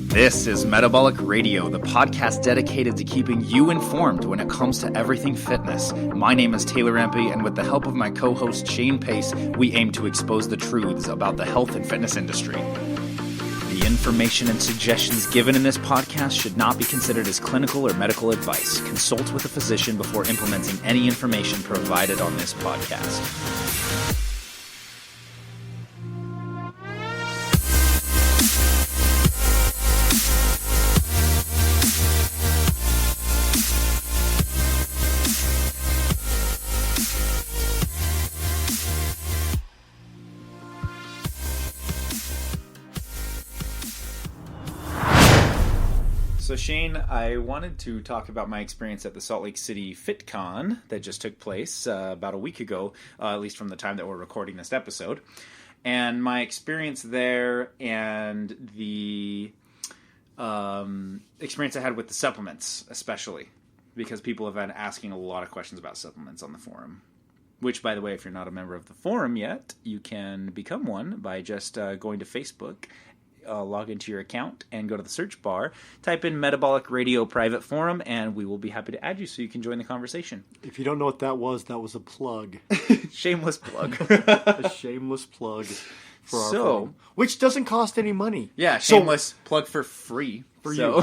This is Metabolic Radio, the podcast dedicated to keeping you informed when it comes to everything fitness. My name is Taylor Empey, and with the help of my co-host Shane Pace, we aim to expose the truths about the health and fitness industry. The information and suggestions given in this podcast should not be considered as clinical or medical advice. Consult with a physician before implementing any information provided on this podcast. So Shane, I wanted to talk about my experience at the Salt Lake City Fitcon that just took place about a week ago, at least from the time that we're recording this episode. And my experience there and the experience I had with the supplements, especially, because people have been asking a lot of questions about supplements on the forum. Which, by the way, if you're not a member of the forum yet, you can become one by just going to Facebook, log into your account and go to the search bar, type in Metabolic Radio Private Forum, and we will be happy to add you so you can join the conversation. If you don't know what that was a plug. Shameless plug. A shameless plug for our forum, which doesn't cost any money. Yeah, shameless plug for free. For you.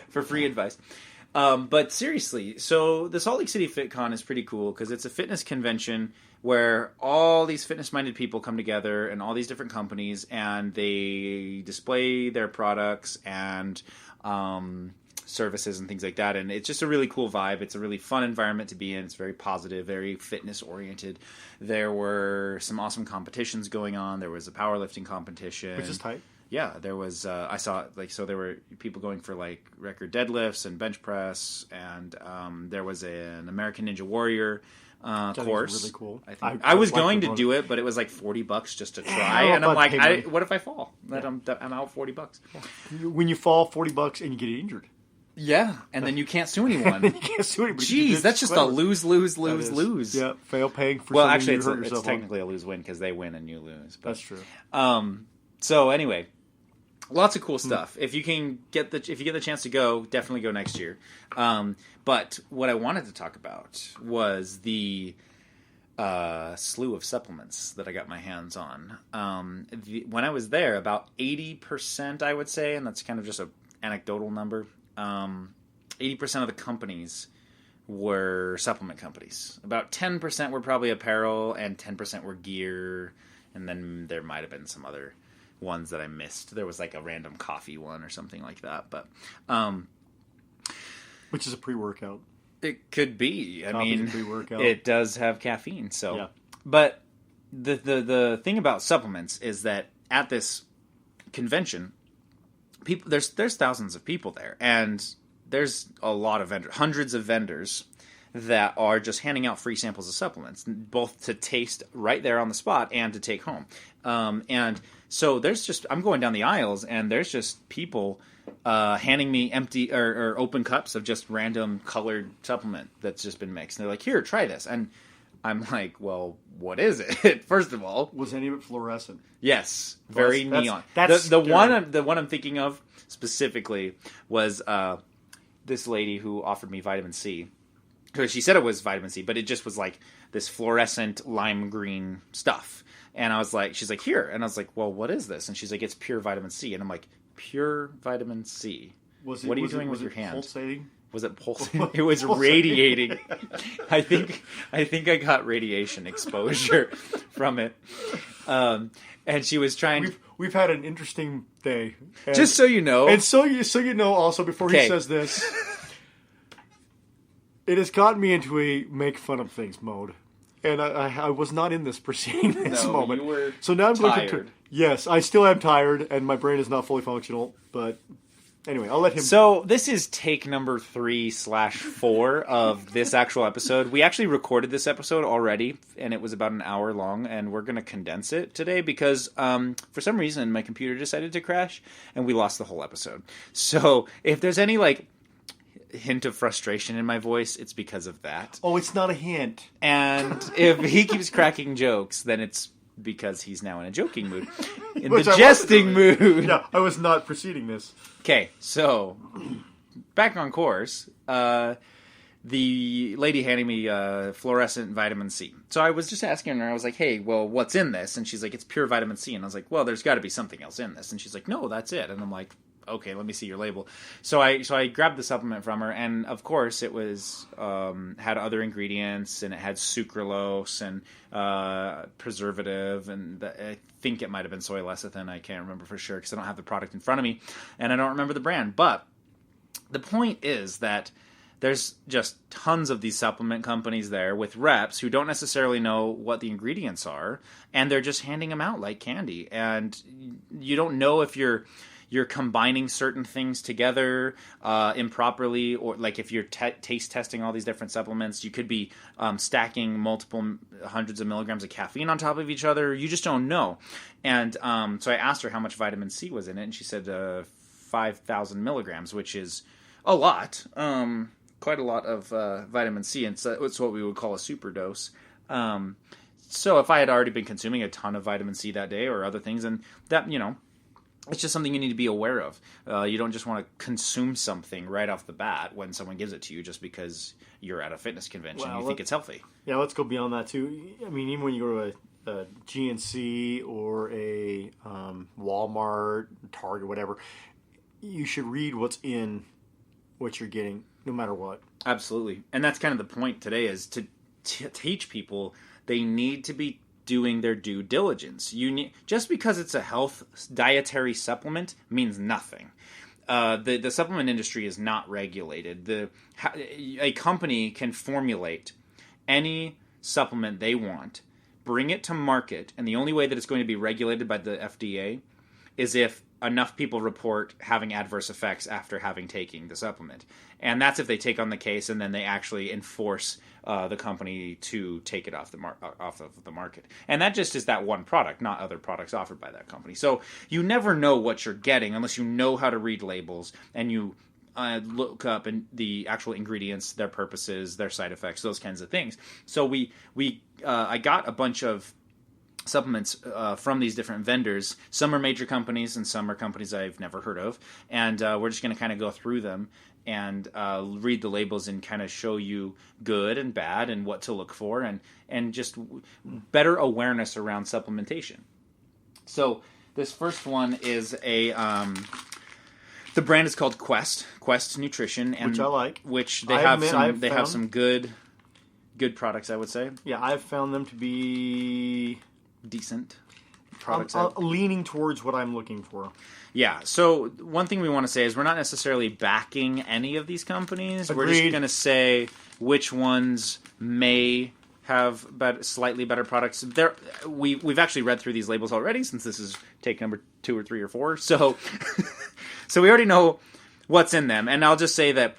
For free advice. But seriously, so the Salt Lake City Fitcon is pretty cool because it's a fitness convention where all these fitness-minded people come together and all these different companies, and they display their products and services and things like that. And it's just a really cool vibe. It's a really fun environment to be in. It's very positive, very fitness-oriented. There were some awesome competitions going on. There was a powerlifting competition. Which is tight. Yeah, there was, I saw, there were people going for, record deadlifts and bench press, and there was an American Ninja Warrior course. Really cool. I was going to do it, but it was $40 just to try, and I'm like, what if I fall? Yeah. I'm out $40. Yeah. When you fall, $40 and you get injured. Yeah, and then you can't sue anyone. You can't sue anybody. Jeez, that's just a lose. Yeah, fail paying for well, something actually, you hurt yourself it's technically a lose-win because they win and you lose. But, that's true. So anyway, lots of cool stuff. If you get the chance to go, definitely go next year. But what I wanted to talk about was the slew of supplements that I got my hands on. When I was there, about 80%, I would say, and that's kind of just an anecdotal number, 80% of the companies were supplement companies. About 10% were probably apparel, and 10% were gear, and then there might have been some other ones that I missed. There was a random coffee one or something like that, but which is a pre-workout. It could be. I mean, pre-workout. It does have caffeine, so. Yeah. But the thing about supplements is that at this convention, there's thousands of people there, and there's a lot of vendors, hundreds of vendors that are just handing out free samples of supplements, both to taste right there on the spot and to take home. And so I'm going down the aisles, and there's just people handing me empty or open cups of just random colored supplement that's just been mixed. And they're like, here, try this. And I'm like, well, what is it? First of all, was any of it fluorescent? Yes, very neon. That's the one I'm thinking of specifically was this lady who offered me vitamin C. She said it was vitamin C, but it just was this fluorescent lime green stuff. And I was like, she's like, here. And I was like, well, what is this? And she's like, it's pure vitamin C. And I'm like, pure vitamin C? What are you doing with your hand? Pulsating? Was it pulsating? It was radiating. I think I got radiation exposure from it. And she was trying. We've had an interesting day. Just so you know. And so you know also, before he says this, it has gotten me into a make fun of things mode. And I was not in this proceeding this moment. You were so now I'm tired. going to. Yes, I still am tired, and my brain is not fully functional. But anyway, I'll let him. So this is take number 3/4 of this actual episode. We actually recorded this episode already, and it was about an hour long, and we're going to condense it today because for some reason my computer decided to crash, and we lost the whole episode. So if there's any hint of frustration in my voice, it's because of that. Oh, it's not a hint. And if he keeps cracking jokes, then it's because he's now in a joking mood. In Which the I jesting wasn't doing. mood. Yeah, I was not preceding this. Okay, so back on course. The lady handed me fluorescent vitamin C. So I was just asking her, I was like, hey, well, what's in this? And she's like, it's pure vitamin C. And I was like, well, there's got to be something else in this. And she's like, no, that's it. And I'm like, okay, let me see your label. So I grabbed the supplement from her, and of course it was had other ingredients, and it had sucralose and preservative, and I think it might have been soy lecithin. I can't remember for sure because I don't have the product in front of me, and I don't remember the brand. But the point is that there's just tons of these supplement companies there with reps who don't necessarily know what the ingredients are, and they're just handing them out like candy. And you don't know if you're combining certain things together improperly, or like if you're taste testing all these different supplements, you could be stacking multiple hundreds of milligrams of caffeine on top of each other. You just don't know. And so I asked her how much vitamin C was in it, and she said 5,000 milligrams, which is a lot. Quite a lot of vitamin C, and so it's what we would call a super dose. So if I had already been consuming a ton of vitamin C that day or other things, and that, it's just something you need to be aware of. You don't just want to consume something right off the bat when someone gives it to you just because you're at a fitness convention and you think it's healthy. Yeah, let's go beyond that too. I mean, even when you go to a GNC or a Walmart, Target, whatever, you should read what's in what you're getting, no matter what. Absolutely. And that's kind of the point today, is to teach people they need to be doing their due diligence. Just because it's a health dietary supplement means nothing. The supplement industry is not regulated. A company can formulate any supplement they want, bring it to market, and the only way that it's going to be regulated by the FDA is if enough people report having adverse effects after having taken the supplement. And that's if they take on the case and then they actually enforce the company to take it off of the market. And that just is that one product, not other products offered by that company. So you never know what you're getting unless you know how to read labels and you look up the actual ingredients, their purposes, their side effects, those kinds of things. So I got a bunch of supplements from these different vendors. Some are major companies and some are companies I've never heard of, and we're just going to kind of go through them and read the labels and kind of show you good and bad and what to look for, and just better awareness around supplementation. So this first one is the brand is called Quest Nutrition, and which I like. Which they have some good products, I would say. Yeah, I've found them to be decent products. Leaning towards what I'm looking for. Yeah, so one thing we want to say is we're not necessarily backing any of these companies. Agreed. We're just going to say which ones may have slightly better products. We've actually read through these labels already, since this is take number 2 or 3 or 4. So we already know what's in them. And I'll just say that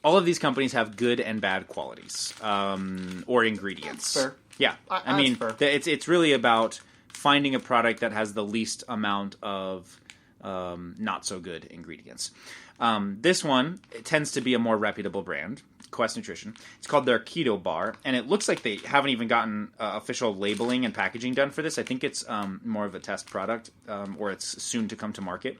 all of these companies have good and bad qualities or ingredients. Fair. Yeah, I mean, it's really about finding a product that has the least amount of not so good ingredients. This one, it tends to be a more reputable brand, Quest Nutrition. It's called their Keto Bar, and it looks like they haven't even gotten official labeling and packaging done for this. I think it's more of a test product, or it's soon to come to market.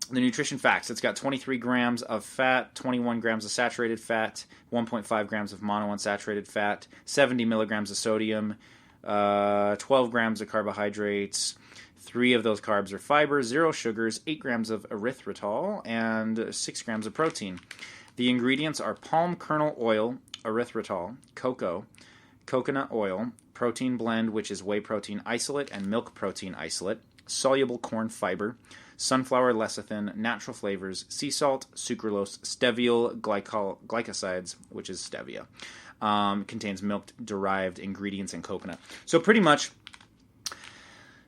The nutrition facts: it's got 23 grams of fat, 21 grams of saturated fat, 1.5 grams of monounsaturated fat, 70 milligrams of sodium, 12 grams of carbohydrates, 3 of those carbs are fiber, 0 sugars, 8 grams of erythritol, and 6 grams of protein. The ingredients are palm kernel oil, erythritol, cocoa, coconut oil, protein blend, which is whey protein isolate and milk protein isolate, soluble corn fiber, sunflower lecithin, natural flavors, sea salt, sucralose, steviol glycosides, which is stevia. Contains milk-derived ingredients and coconut. So pretty much,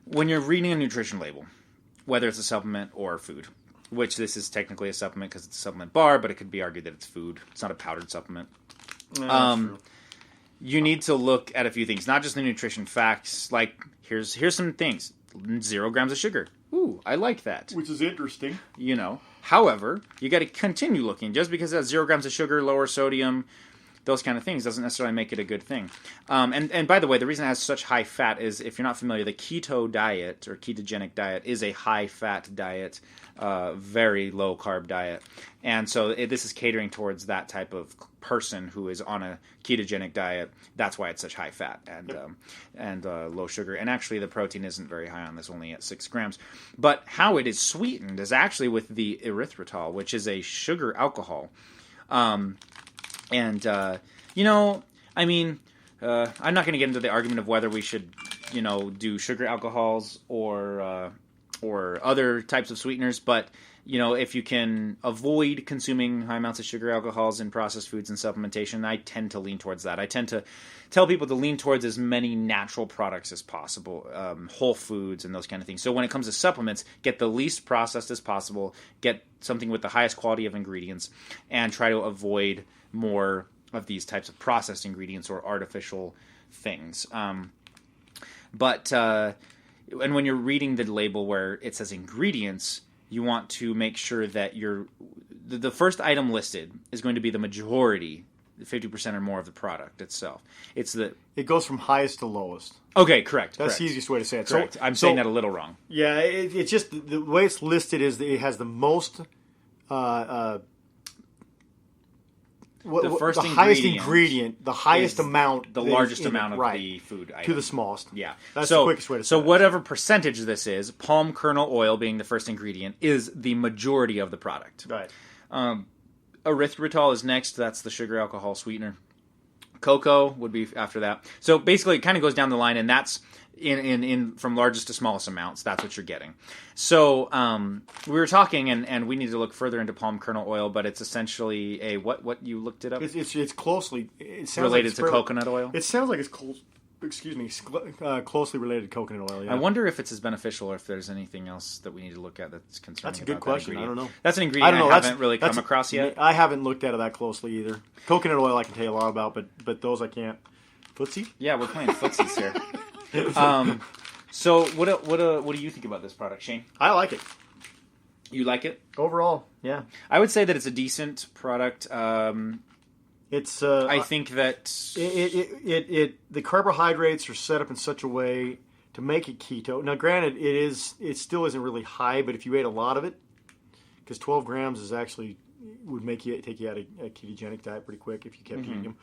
when you're reading a nutrition label, whether it's a supplement or food, which this is technically a supplement because it's a supplement bar, but it could be argued that it's food. It's not a powdered supplement. You need to look at a few things, not just the nutrition facts. Like, here's some things. 0 grams of sugar. Ooh, I like that. Which is interesting. However, you got to continue looking. Just because it has 0 grams of sugar, lower sodium, those kind of things doesn't necessarily make it a good thing. And by the way, the reason it has such high fat is, if you're not familiar, the keto diet or ketogenic diet is a high fat diet, very low carb diet. And so this is catering towards that type of person who is on a ketogenic diet. That's why it's such high fat and low sugar. And actually, the protein isn't very high on this, only at 6 grams. But how it is sweetened is actually with the erythritol, which is a sugar alcohol. I'm not going to get into the argument of whether we should, do sugar alcohols or other types of sweeteners, but if you can avoid consuming high amounts of sugar alcohols in processed foods and supplementation, I tend to lean towards that. I tend to tell people to lean towards as many natural products as possible, whole foods and those kind of things. So when it comes to supplements, get the least processed as possible, get something with the highest quality of ingredients, and try to avoid more of these types of processed ingredients or artificial things. And when you're reading the label where it says ingredients, you want to make sure that the first item listed is going to be the majority, 50% or more of the product itself. It goes from highest to lowest. Okay, correct. That's the easiest way to say it. Correct. I'm saying that a little wrong. Yeah, it's just the way it's listed is that it has the most the highest ingredient, the highest amount, the largest amount of the food item. To the smallest. Yeah. That's the quickest way to say it. So whatever percentage this is, palm kernel oil being the first ingredient, is the majority of the product. Right. Erythritol is next. That's the sugar alcohol sweetener. Cocoa would be after that. So basically, it kind of goes down the line, and that's in from largest to smallest amounts. That's what you're getting. So we were talking, and we need to look further into palm kernel oil, but it's essentially a what you looked it up. It's closely related to coconut oil. It sounds like it's closely related to coconut oil. Yeah. I wonder if it's as beneficial, or if there's anything else that we need to look at that's concerning. That's a good question. I don't know. That's an ingredient I haven't really come across yet. I haven't looked at it that closely either. Coconut oil I can tell you a lot about, but those I can't. Footsie? Yeah, we're playing footsies here. So what do you think about this product, Shane? I like it. You like it? Overall, yeah. I would say that it's a decent product. It's. I think that the carbohydrates are set up in such a way to make it keto. Now, granted, it still isn't really high, but if you ate a lot of it, because 12 grams is actually would take you out of a ketogenic diet pretty quick if you kept eating them.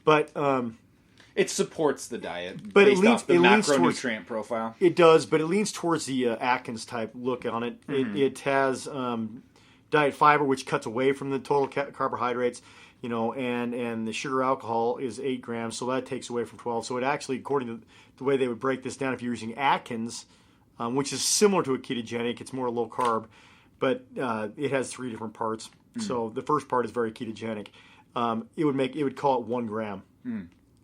But it supports the diet, but based off the macronutrient profile. It does, but it leans towards the Atkins type look on it. Mm-hmm. It has diet fiber, which cuts away from the total carbohydrates. And the sugar alcohol is 8 grams, so that takes away from 12. So it actually, according to the way they would break this down, if you're using Atkins, which is similar to a ketogenic, it's more low carb, but it has 3 different parts. Mm. So the first part is very ketogenic. It would call it 1 gram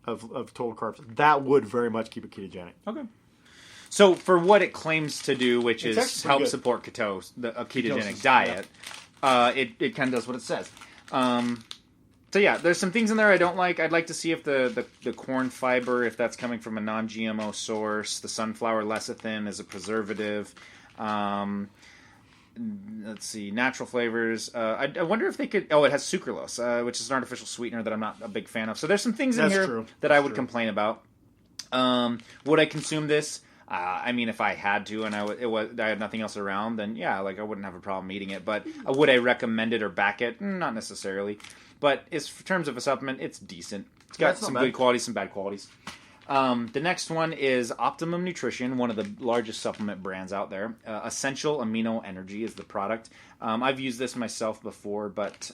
of total carbs. That would very much keep it ketogenic. Okay. So for what it claims to do, which is help support a ketogenic diet, it kind of does what it says. So yeah, there's some things in there I don't like. I'd like to see if the corn fiber, if that's coming from a non-GMO source. The sunflower lecithin is a preservative. Let's see, natural flavors. I wonder if they could... Oh, it has sucralose, which is an artificial sweetener that I'm not a big fan of. So there's some things in here that I would complain about. Would I consume this? If I had to and I had nothing else around, then yeah, I wouldn't have a problem eating it. But would I recommend it or back it? Not necessarily. But in terms of a supplement, it's decent. It's got some good qualities, some bad qualities. The next one is Optimum Nutrition, one of the largest supplement brands out there. Essential Amino Energy is the product. I've used this myself before, but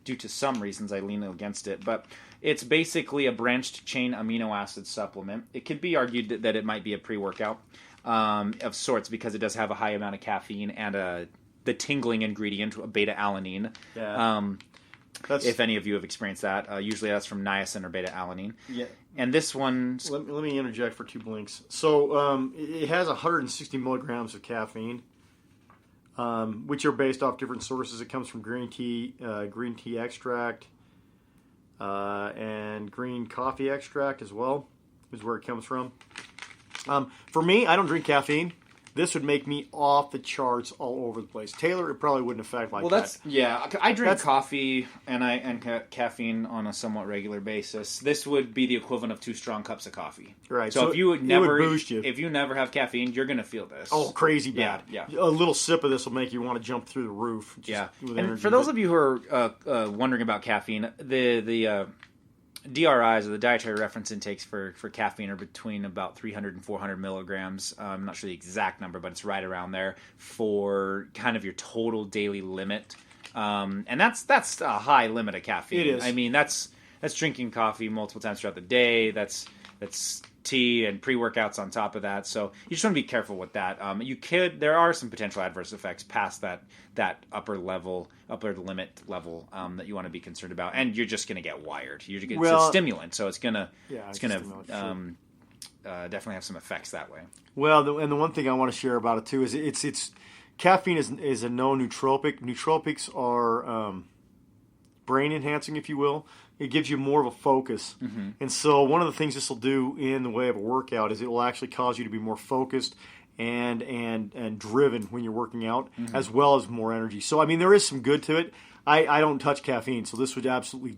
due to some reasons, I lean against it. But it's basically a branched chain amino acid supplement. It could be argued that it might be a pre-workout of sorts because it does have a high amount of caffeine and the tingling ingredient, beta-alanine. Yeah. If any of you have experienced that. Usually that's from niacin or beta-alanine. Yeah. And this one... Let me interject for 2 blinks. So it has 160 milligrams of caffeine, which are based off different sources. It comes from green tea extract, and green coffee extract as well, is where it comes from. For me, I don't drink caffeine, This would make me off the charts all over the place. Taylor, it probably wouldn't affect like that. Yeah. I drink coffee and caffeine on a somewhat regular basis. This would be the equivalent of 2 strong cups of coffee. Right. So, it would boost you. If you never have caffeine, you're going to feel this. Oh, crazy bad. Yeah. A little sip of this will make you want to jump through the roof. And for those of you who are wondering about caffeine, the DRIs, or the dietary reference intakes for caffeine, are between about 300 and 400 milligrams. I'm not sure the exact number, but it's right around there for kind of your total daily limit. And that's a high limit of caffeine. It is. I mean, that's drinking coffee multiple times throughout the day. That's tea and pre-workouts on top of that. So you just want to be careful with that. There are some potential adverse effects past that upper limit level that you want to be concerned about, and you're just going to get wired. It's a stimulant, so it's gonna definitely have some effects that way. Well, and the one thing I want to share about it too is it's caffeine is a known nootropic. Nootropics are brain enhancing, if you will. It gives you more of a focus. Mm-hmm. And so one of the things this will do in the way of a workout is it will actually cause you to be more focused and driven when you're working out, mm-hmm. as well as more energy. So, I mean, there is some good to it. I don't touch caffeine, so this would absolutely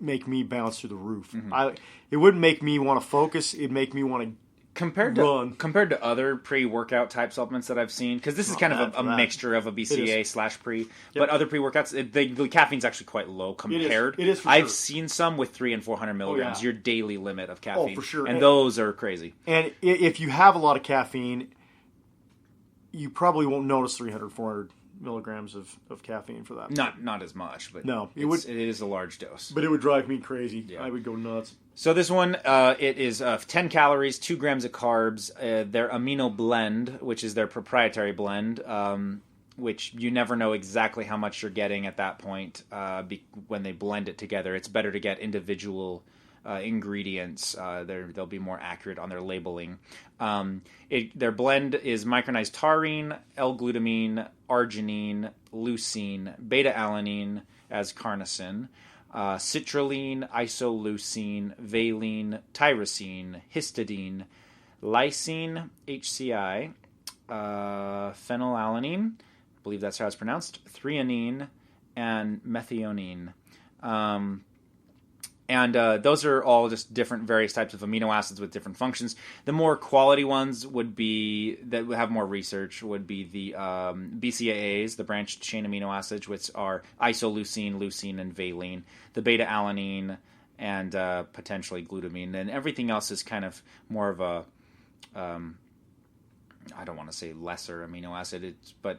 make me bounce through the roof. Mm-hmm. It wouldn't make me want to focus. It'd make me want to compared to other pre-workout type supplements that I've seen, because this is kind of a mixture of a BCAA / pre, but other pre-workouts, the caffeine's actually quite low compared. It is for I've sure. seen some with 300 and 400 milligrams, your daily limit of caffeine. Oh, for sure. And those are crazy. And if you have a lot of caffeine, you probably won't notice 300, 400 milligrams of caffeine for that. Not as much, but no, it is a large dose. But it would drive me crazy. Yeah. I would go nuts. So this one, it is 10 calories, 2 grams of carbs. Their amino blend, which is their proprietary blend, which you never know exactly how much you're getting at that point when they blend it together. It's better to get individual ingredients. They'll be more accurate on their labeling. Their blend is micronized taurine, L-glutamine, arginine, leucine, beta-alanine as carnosine, citrulline, isoleucine, valine, tyrosine, histidine, lysine, HCI, phenylalanine, I believe that's how it's pronounced, threonine, and methionine. And those are all just different various types of amino acids with different functions. The more quality ones that would have more research would be the BCAAs, the branched chain amino acids, which are isoleucine, leucine, and valine. The beta-alanine and potentially glutamine. And everything else is kind of more of a, I don't want to say lesser amino acid, but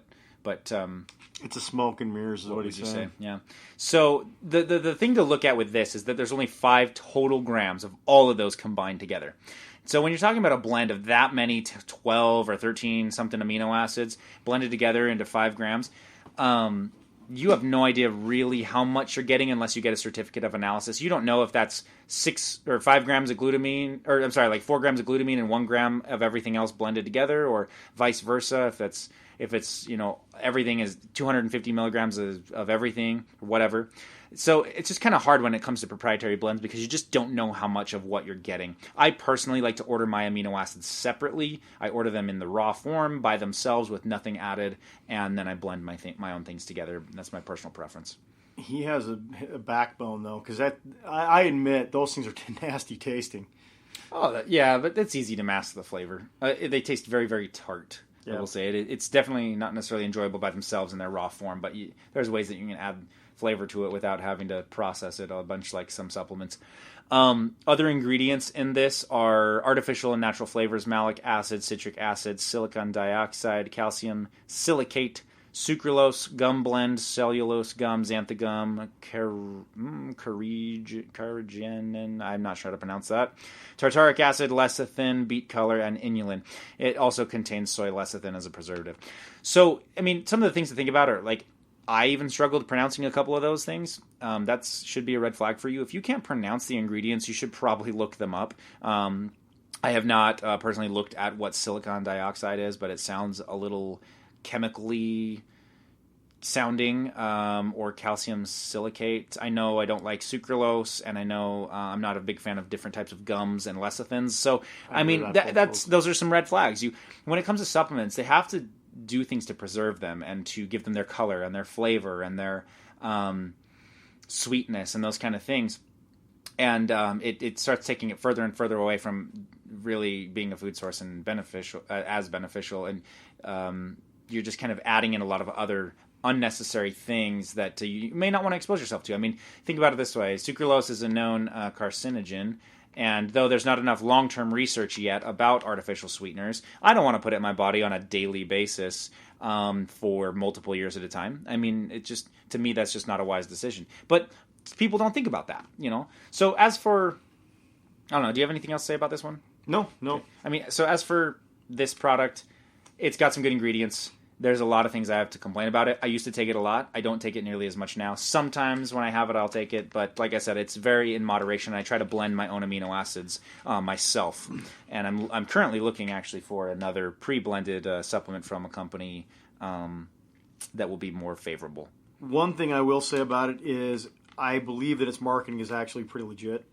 it's a smoke and mirrors is what he's saying. Yeah. So the thing to look at with this is that there's only 5 total grams of all of those combined together. So when you're talking about a blend of that many 12 or 13 something amino acids blended together into 5 grams, you have no idea really how much you're getting unless you get a certificate of analysis. You don't know if that's 6 or 5 grams of glutamine, or I'm sorry, like 4 grams of glutamine and 1 gram of everything else blended together, or vice versa. If it's everything is 250 milligrams of everything, or whatever. So it's just kind of hard when it comes to proprietary blends because you just don't know how much of what you're getting. I personally like to order my amino acids separately. I order them in the raw form by themselves with nothing added, and then I blend my own things together. That's my personal preference. He has a backbone, though, because I admit those things are nasty tasting. Oh, yeah, but it's easy to mask the flavor. They taste very, very tart. Yeah. I will say it's definitely not necessarily enjoyable by themselves in their raw form, but there's ways that you can add flavor to it without having to process it a bunch like some supplements. Other ingredients in this are artificial and natural flavors: malic acid, citric acid, silicon dioxide, calcium silicate, sucralose, gum blend, cellulose gum, xanthogum, carrageenan, I'm not sure how to pronounce that, tartaric acid, lecithin, beet color, and inulin. It also contains soy lecithin as a preservative. So, I mean, some of the things to think about are, like, I even struggled pronouncing a couple of those things. That should be a red flag for you. If you can't pronounce the ingredients, you should probably look them up. I have not personally looked at what silicon dioxide is, but it sounds a little chemically sounding, or calcium silicate. I know I don't like sucralose, and I know I'm not a big fan of different types of gums and lecithins. So, I mean, those are some red flags. When it comes to supplements, they have to do things to preserve them and to give them their color and their flavor and their sweetness and those kind of things. And it starts taking it further and further away from really being a food source and beneficial, and you're just kind of adding in a lot of other unnecessary things that you may not want to expose yourself to. I mean, think about it this way. Sucralose is a known carcinogen, and though there's not enough long-term research yet about artificial sweeteners, I don't want to put it in my body on a daily basis for multiple years at a time. I mean, to me, that's just not a wise decision. But people don't think about that, So as for, I don't know, do you have anything else to say about this one? No. I mean, so as for this product, it's got some good ingredients. There's a lot of things I have to complain about it. I used to take it a lot. I don't take it nearly as much now. Sometimes when I have it, I'll take it. But like I said, it's very in moderation. I try to blend my own amino acids myself. And I'm currently looking actually for another pre-blended supplement from a company that will be more favorable. One thing I will say about it is I believe that its marketing is actually pretty legit.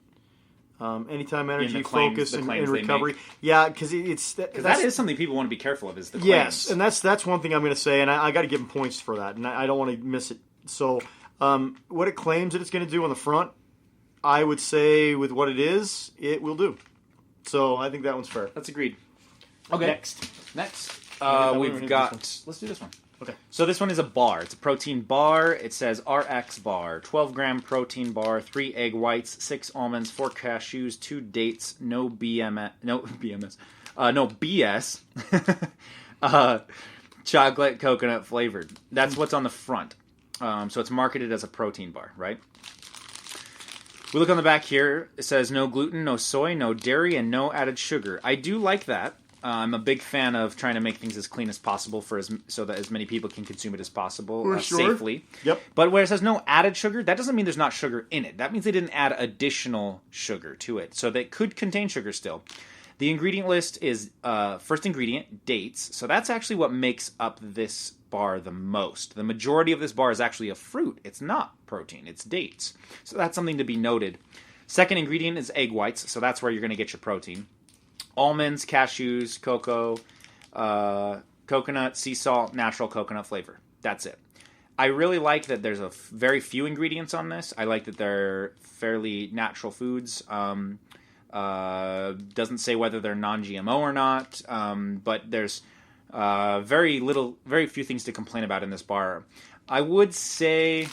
Anytime Energy, Focus, and Recovery. Yeah, because that is something people want to be careful of, is the claims. Yes, and that's one thing I'm going to say, and I got to give them points for that, and I don't want to miss it. So what it claims that it's going to do on the front, I would say with what it is, it will do. So I think that one's fair. That's agreed. Okay. Next. We've got... Let's do this one. Okay. So this one is a bar. It's a protein bar. It says RX bar. 12-gram protein bar, 3 egg whites, 6 almonds, 4 cashews, 2 dates, no BS. Chocolate coconut flavored. That's what's on the front. So it's marketed as a protein bar, right? We look on the back here. It says no gluten, no soy, no dairy, and no added sugar. I do like that. I'm a big fan of trying to make things as clean as possible so that as many people can consume it as possible safely. Yep. But where it says no added sugar, that doesn't mean there's not sugar in it. That means they didn't add additional sugar to it. So they could contain sugar still. The ingredient list is first ingredient, dates. So that's actually what makes up this bar the most. The majority of this bar is actually a fruit. It's not protein. It's dates. So that's something to be noted. Second ingredient is egg whites. So that's where you're going to get your protein. Almonds, cashews, cocoa, coconut, sea salt, natural coconut flavor. That's it. I really like that there's very few ingredients on this. I like that they're fairly natural foods. Doesn't say whether they're non-GMO or not, but there's very few things to complain about in this bar. I would say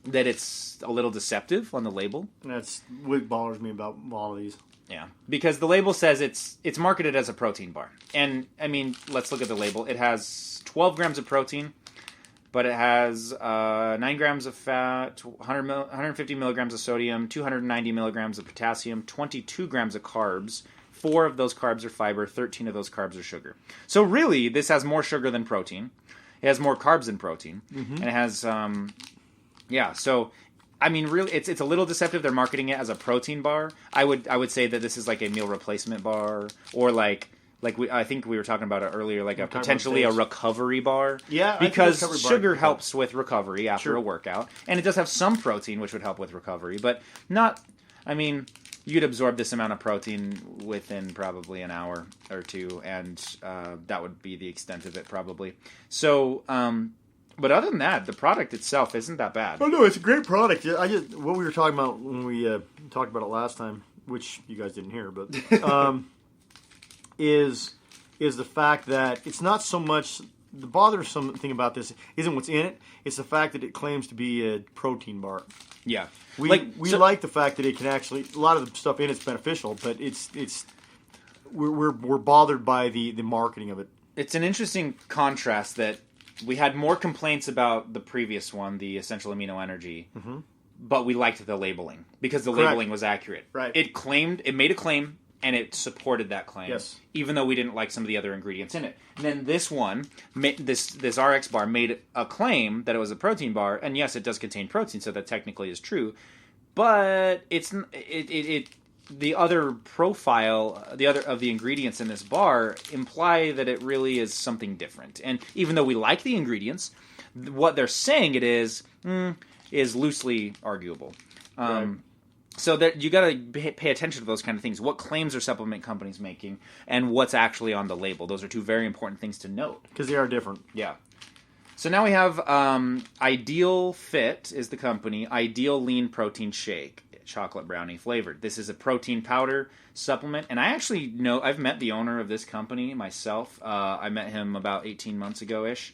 that it's a little deceptive on the label. That's what bothers me about all of these. Yeah, because the label says it's marketed as a protein bar. And, I mean, let's look at the label. It has 12 grams of protein, but it has 9 grams of fat, 150 milligrams of sodium, 290 milligrams of potassium, 22 grams of carbs. 4 of those carbs are fiber, 13 of those carbs are sugar. So, really, this has more sugar than protein. It has more carbs than protein. Mm-hmm. And it has, so... I mean, really, it's a little deceptive. They're marketing it as a protein bar. I would say that this is like a meal replacement bar, or I think we were talking about it earlier, like a potentially a recovery bar. Yeah, because sugar helps with recovery after a workout, and it does have some protein, which would help with recovery, but not. I mean, you'd absorb this amount of protein within probably an hour or two, and that would be the extent of it, probably. So. But other than that, the product itself isn't that bad. Oh no, it's a great product. What we were talking about when we talked about it last time, which you guys didn't hear, but is the fact that it's not so much the bothersome thing about this isn't what's in it. It's the fact that it claims to be a protein bar. Yeah, we like the fact that it can actually a lot of the stuff in it's beneficial, but we're bothered by the marketing of it. It's an interesting contrast that. We had more complaints about the previous one, the Essential Amino Energy, but we liked the labeling because the labeling was accurate. Right. It made a claim, and it supported that claim. Yes. Even though we didn't like some of the other ingredients in it. And then this one, this RX bar, made a claim that it was a protein bar, and yes, it does contain protein, so that technically is true. But the other profile, the other of the ingredients in this bar imply that it really is something different. And even though we like the ingredients, What they're saying it is loosely arguable. Right. So that you got to pay attention to those kind of things. What claims are supplement companies making, and what's actually on the label? Those are two very important things to note. Because they are different. Yeah. So now we have Ideal Fit is the company. Ideal Lean Protein Shake, chocolate brownie flavored. This is a protein powder supplement, and I actually know I've met the owner of this company myself. I met him about 18 months ago-ish.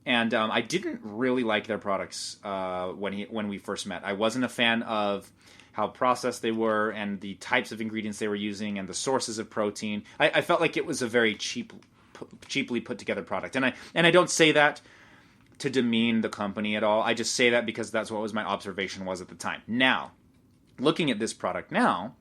And I didn't really like their products when we first met. I wasn't a fan of how processed they were and the types of ingredients they were using and the sources of protein. I felt like it was a very cheaply put together product. And I don't say that to demean the company at all. I just say that because that's what my observation was at the time. Now, looking at this product now,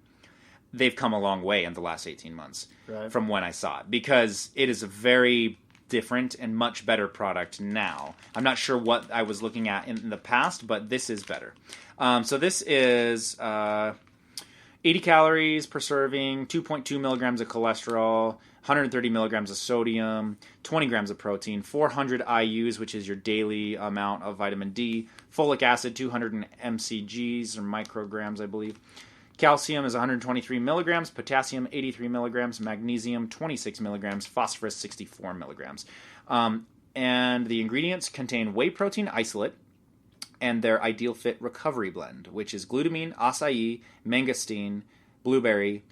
they've come a long way in the last 18 months from when I saw it, because it is a very different and much better product now. I'm not sure what I was looking at in the past, but this is better. So this is 80 calories per serving, 2.2 milligrams of cholesterol, 130 milligrams of sodium, 20 grams of protein, 400 IUs, which is your daily amount of vitamin D, folic acid, 200 mcgs or micrograms, I believe. Calcium is 123 milligrams, potassium 83 milligrams, magnesium 26 milligrams, phosphorus 64 milligrams. And the ingredients contain whey protein isolate and their Ideal Fit recovery blend, which is glutamine, acai, mangosteen, blueberry,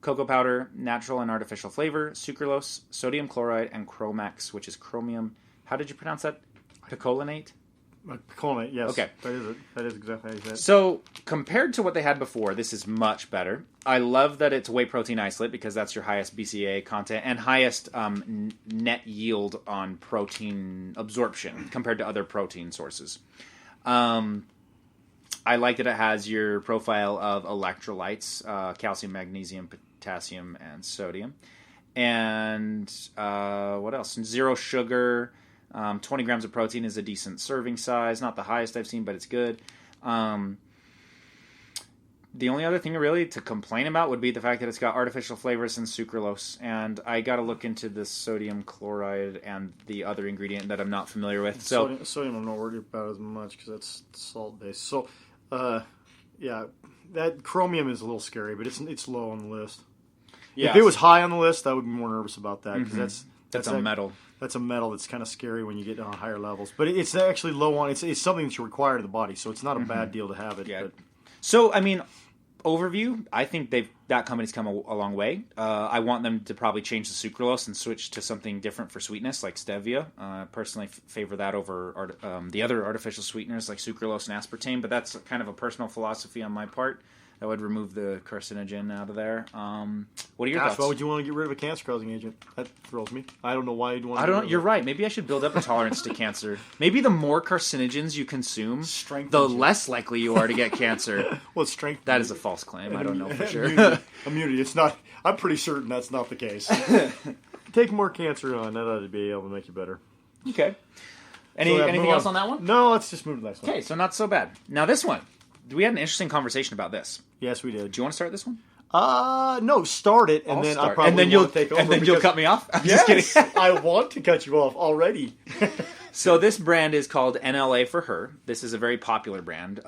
cocoa powder, natural and artificial flavor, sucralose, sodium chloride, and Chromax, which is chromium. How did you pronounce that? Picolinate? Picolinate, yes. Okay. That is exactly how you said it. So, compared to what they had before, this is much better. I love that it's whey protein isolate because that's your highest BCAA content and highest net yield on protein absorption compared to other protein sources. I like that it has your profile of electrolytes, calcium, magnesium, potassium, and sodium. And what else? Zero sugar. 20 grams of protein is a decent serving size. Not the highest I've seen, but it's good. The only other thing really to complain about would be the fact that it's got artificial flavors and sucralose. And I got to look into the sodium chloride and the other ingredient that I'm not familiar with. So sodium I'm not worried about as much because that's salt-based. So, yeah, that chromium is a little scary, but it's low on the list. Yeah, if it was high on the list, I would be more nervous about that because that's a metal. That's a metal that's kind of scary when you get on higher levels. But it's actually low on. It's something that's required of the body, so it's not a bad deal to have it. Yeah. But. So, I mean, overview, I think that company's come a long way. I want them to probably change the sucralose and switch to something different for sweetness, like stevia. Personally favor that over the other artificial sweeteners like sucralose and aspartame, but that's kind of a personal philosophy on my part. I would remove the carcinogen out of there. What are your thoughts? Why would you want to get rid of a cancer-causing agent? That thrills me. I don't know why you'd want to. I don't know. You're right. Maybe I should build up a tolerance to cancer. Maybe the more carcinogens you consume, the less likely you are to get cancer. Well, strength. That is a false claim. I don't know for sure. Immunity. It's not. I'm pretty certain that's not the case. Take more cancer on. That ought to be able to make you better. Okay. Anything else on that one? No. Let's just move to the next one. Okay. So not so bad. Now this one. We had an interesting conversation about this. Yes, we did. Do you want to start this one? No, start it, and then I'll probably take over. And then you'll cut me off? I'm just kidding. I want to cut you off already. So this brand is called NLA for Her. This is a very popular brand.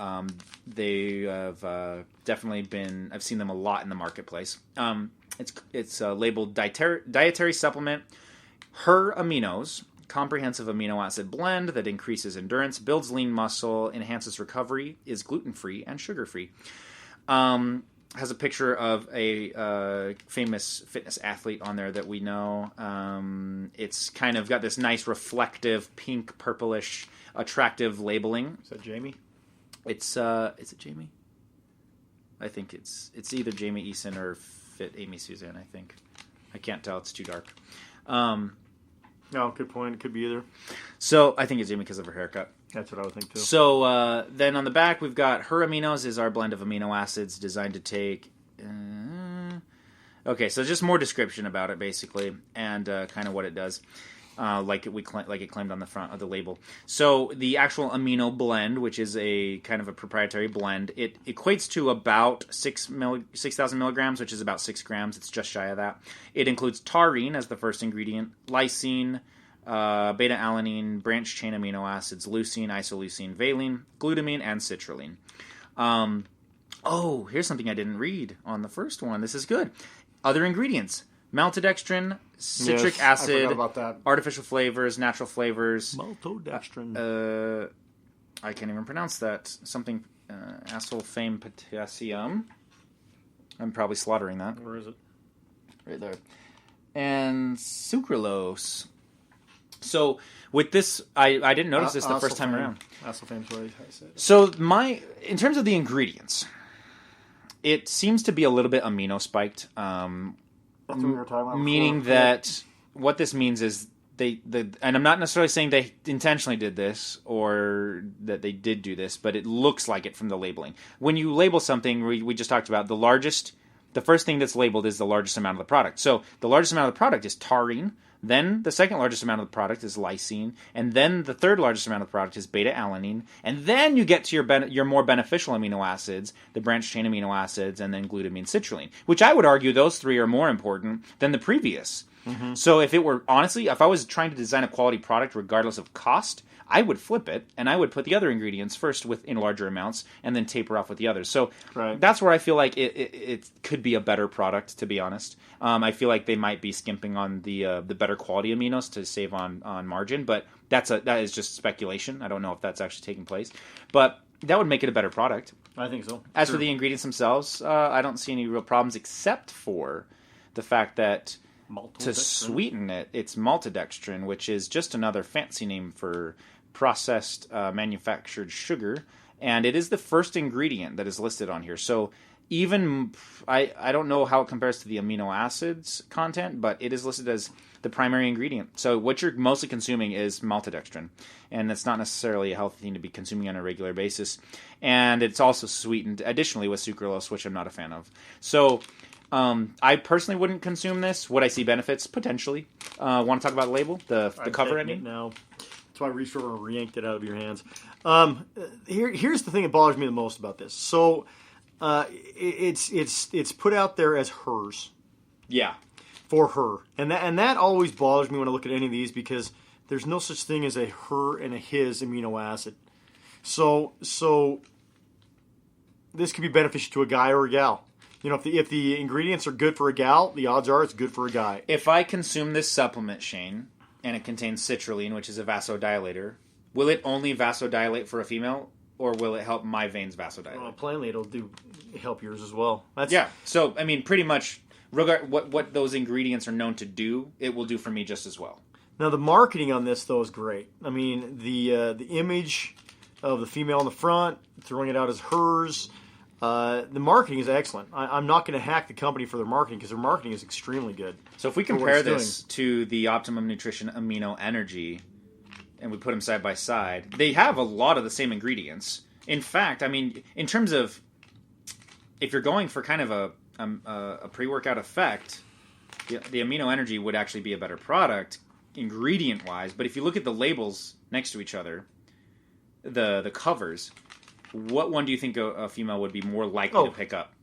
They have definitely been... I've seen them a lot in the marketplace. It's labeled dietary supplement, Her Aminos, comprehensive amino acid blend that increases endurance, builds lean muscle, enhances recovery, is gluten-free and sugar-free. Has a picture of a famous fitness athlete on there that we know. It's kind of got this nice reflective pink, purplish, attractive labeling. Is that Jamie? Is it Jamie? I think it's either Jamie Eason or Fit Amy Suzanne, I think. I can't tell. It's too dark. No, good point. It could be either. So I think it's Jamie because of her haircut. That's what I would think too. So then on the back we've got Her Aminos is our blend of amino acids designed to take. Okay, so just more description about it basically, and kind of what it does, like it claimed on the front of the label. So the actual amino blend, which is a kind of a proprietary blend, it equates to about 6,000 milligrams, which is about 6 grams. It's just shy of that. It includes taurine as the first ingredient, lysine, beta-alanine, branched-chain amino acids, leucine, isoleucine, valine, glutamine, and citrulline. Here's something I didn't read on the first one. This is good. Other ingredients: maltodextrin, citric acid, I forgot about that. artificial flavors, natural flavors. Maltodextrin. I can't even pronounce that. Something acylfame potassium. I'm probably slaughtering that. Where is it? Right there. And sucralose. So with this, I didn't notice this the first time around. Acylfame is what I said. So in terms of the ingredients, it seems to be a little bit amino spiked. That's what we were talking about Meaning before. that what this means is and I'm not necessarily saying they intentionally did this or that they did do this, but it looks like it from the labeling. When you label something, we just talked about the first thing that's labeled is the largest amount of the product. So the largest amount of the product is taurine. Then the second largest amount of the product is lysine, and then the third largest amount of the product is beta-alanine, and then you get to your more beneficial amino acids, the branched-chain amino acids, and then glutamine, citrulline, which I would argue those three are more important than the previous. Mm-hmm. So if I was trying to design a quality product regardless of cost, I would flip it, and I would put the other ingredients first in larger amounts, and then taper off with the others. So That's where I feel like it could be a better product, to be honest. I feel like they might be skimping on the better quality aminos to save on margin, but that is just speculation. I don't know if that's actually taking place, but that would make it a better product. I think so. As for the ingredients themselves, I don't see any real problems except for the fact that to sweeten it, it's maltodextrin, which is just another fancy name for processed manufactured sugar, and it is the first ingredient that is listed on here. So even I don't know how it compares to the amino acids content, but it is listed as the primary ingredient. So what you're mostly consuming is maltodextrin, and it's not necessarily a healthy thing to be consuming on a regular basis. And it's also sweetened additionally with sucralose, which I'm not a fan of. So I personally wouldn't consume this. Would I see benefits? Potentially. Want to talk about the label? The cover, I mean? No. That's why I reached over and yanked it out of your hands. Here's the thing that bothers me the most about this. So it's put out there as hers. Yeah. For her. And that always bothers me when I look at any of these because there's no such thing as a her and a his amino acid. So this could be beneficial to a guy or a gal. You know, if the ingredients are good for a gal, the odds are it's good for a guy. If I consume this supplement, Shane, and it contains citrulline, which is a vasodilator, will it only vasodilate for a female, or will it help my veins vasodilate? Well, plainly, it'll help yours as well. Yeah. So, I mean, pretty much, what those ingredients are known to do, it will do for me just as well. Now, the marketing on this, though, is great. I mean, the image of the female in the front, throwing it out as hers. The marketing is excellent. I'm not going to hack the company for their marketing because their marketing is extremely good. So if we compare this to the Optimum Nutrition Amino Energy, and we put them side by side, they have a lot of the same ingredients. In fact, I mean, in terms of if you're going for kind of a pre-workout effect, the Amino Energy would actually be a better product ingredient-wise. But if you look at the labels next to each other, the covers. What one do you think a female would be more likely to pick up?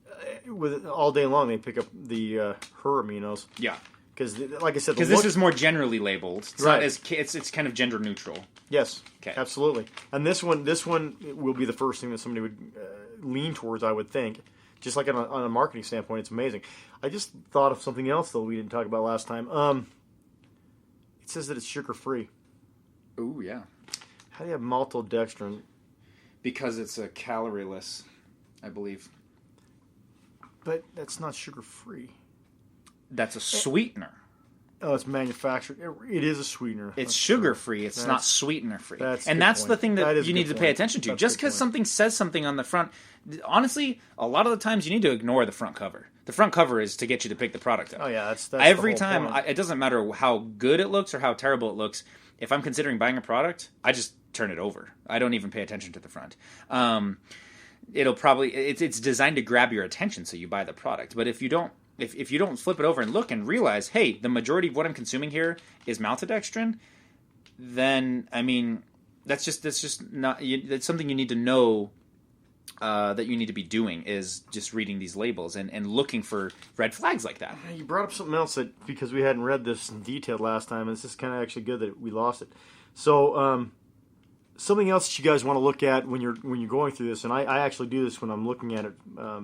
With all day long, they pick up the her aminos. Yeah, because like I said, because this is more generally labeled. It's right. Not as it's kind of gender neutral. Yes, okay, absolutely. And this one will be the first thing that somebody would lean towards. I would think, just like on a marketing standpoint, it's amazing. I just thought of something else though we didn't talk about last time. It says that it's sugar free. Ooh, yeah. How do you have maltodextrin? Because it's a calorie-less, I believe. But that's not sugar-free. That's a sweetener. Oh, it's manufactured. It is a sweetener. It's sugar-free. It's not sweetener-free. That's the thing that you need to pay attention to. Just because something says something on the front, honestly, a lot of the times you need to ignore the front cover. The front cover is to get you to pick the product up. Oh, yeah. That's every time. It doesn't matter how good it looks or how terrible it looks. If I'm considering buying a product, I just turn it over. I don't even pay attention to the front. It'll probably it's designed to grab your attention, so you buy the product. But if you don't flip it over and look and realize, hey, the majority of what I'm consuming here is maltodextrin, then I mean that's just not. That's something you need to know that you need to be doing is just reading these labels and looking for red flags like that. You brought up something else that, because we hadn't read this in detail last time, and this is kind of actually good that we lost it. So something else that you guys want to look at when you're going through this, and I actually do this when I'm looking at it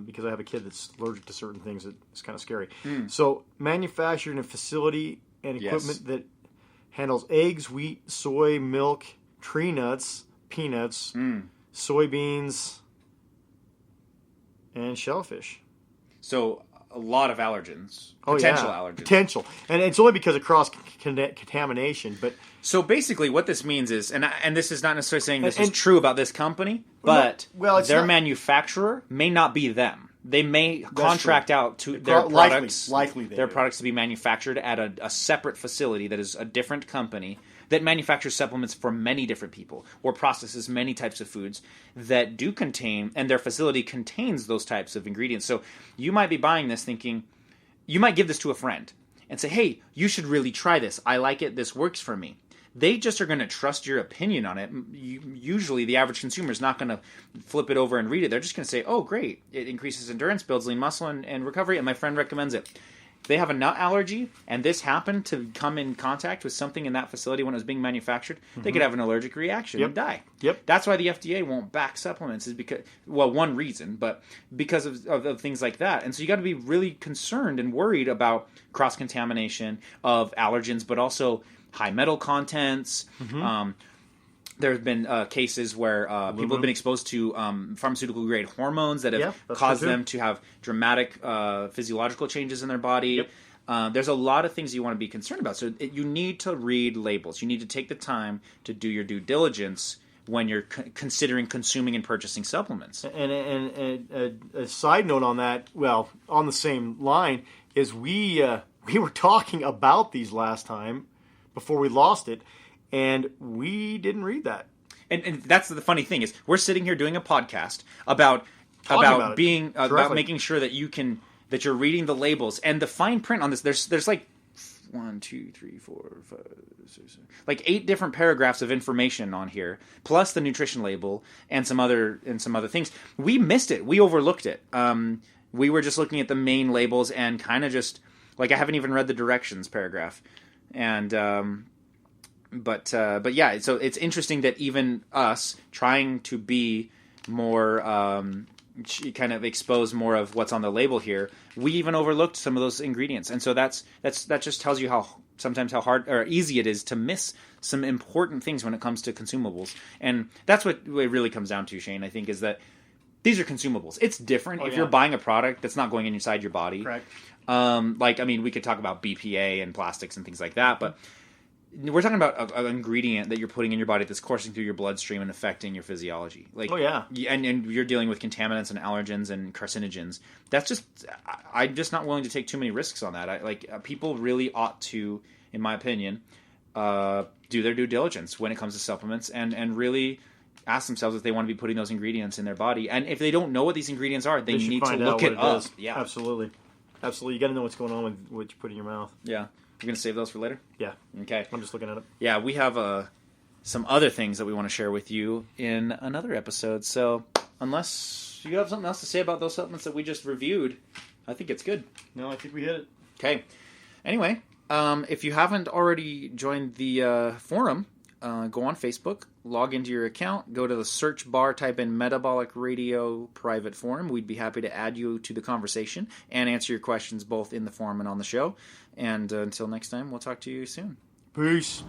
because I have a kid that's allergic to certain things. It's kind of scary. So manufactured in a facility and equipment that handles eggs, wheat, soy, milk, tree nuts, peanuts, soybeans, and shellfish. So a lot of allergens, potential allergens. Potential. And it's only because of cross-contamination. But so basically what this means is, and this is not necessarily saying this is true about this company, but their manufacturer may not be them. They may contract out to their products, their products to be manufactured at a separate facility that is a different company that manufactures supplements for many different people or processes many types of foods that do contain, and their facility contains those types of ingredients. So you might be buying this thinking, you might give this to a friend and say, hey, you should really try this. I like it. This works for me. They just are going to trust your opinion on it. Usually the average consumer is not going to flip it over and read it. They're just going to say, oh, great. It increases endurance, builds lean muscle and recovery, and my friend recommends it. They have a nut allergy, and this happened to come in contact with something in that facility when it was being manufactured, they could have an allergic reaction and die. That's why the FDA won't back supplements, is because, well, one reason, but because of things like that. And so you got to be really concerned and worried about cross-contamination of allergens, but also high metal contents. There have been cases where people have been exposed to pharmaceutical-grade hormones that have caused them to have dramatic physiological changes in their body. There's a lot of things you want to be concerned about. So you need to read labels. You need to take the time to do your due diligence when you're considering consuming and purchasing supplements. And a side note on that, well, on the same line, is we were talking about these last time before we lost it, and we didn't read that. And that's the funny thing is we're sitting here doing a podcast about making sure that you're reading the labels and the fine print on this. There's like 1, 2, 3, 4, 5, 6, 7, like 8 different paragraphs of information on here, plus the nutrition label and some other things. We missed it. We overlooked it. We were just looking at the main labels and kind of just like I haven't even read the directions paragraph. And But yeah, so it's interesting that even us trying to be more kind of expose more of what's on the label here, we even overlooked some of those ingredients, and so that just tells you how hard or easy it is to miss some important things when it comes to consumables, and that's what it really comes down to, Shane. I think is that these are consumables. It's different if you're buying a product that's not going inside your body. Correct. We could talk about BPA and plastics and things like that, but we're talking about an ingredient that you're putting in your body that's coursing through your bloodstream and affecting your physiology. And you're dealing with contaminants and allergens and carcinogens. I'm just not willing to take too many risks on that. People really ought to, in my opinion, do their due diligence when it comes to supplements and really ask themselves if they want to be putting those ingredients in their body. And if they don't know what these ingredients are, they need to look it up. Yeah, absolutely. You got to know what's going on with what you put in your mouth. Yeah. You're going to save those for later? Yeah. Okay. I'm just looking at it. Yeah, we have some other things that we want to share with you in another episode. So unless you have something else to say about those supplements that we just reviewed, I think it's good. No, I think we hit it. Okay. Anyway, if you haven't already joined the forum, go on Facebook, log into your account, go to the search bar, type in Metabolic Radio Private Forum. We'd be happy to add you to the conversation and answer your questions both in the forum and on the show. And until next time, we'll talk to you soon. Peace.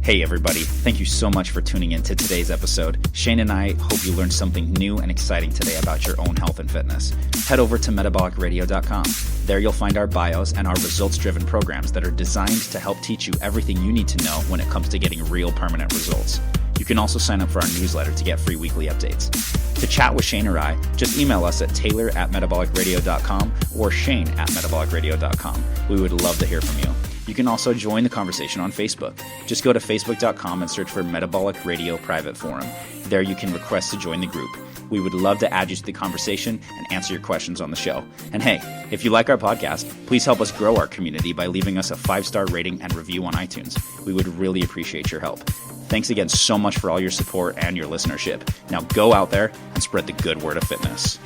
Hey everybody, thank you so much for tuning in to today's episode. Shane and I hope you learned something new and exciting today about your own health and fitness. Head over to metabolicradio.com. There you'll find our bios and our results-driven programs that are designed to help teach you everything you need to know when it comes to getting real permanent results. You can also sign up for our newsletter to get free weekly updates. To chat with Shane or I, just email us at taylor@metabolicradio.com or shane@metabolicradio.com. We would love to hear from you. You can also join the conversation on Facebook. Just go to facebook.com and search for Metabolic Radio Private Forum. There you can request to join the group. We would love to add you to the conversation and answer your questions on the show. And hey, if you like our podcast, please help us grow our community by leaving us a 5-star rating and review on iTunes. We would really appreciate your help. Thanks again so much for all your support and your listenership. Now go out there and spread the good word of fitness.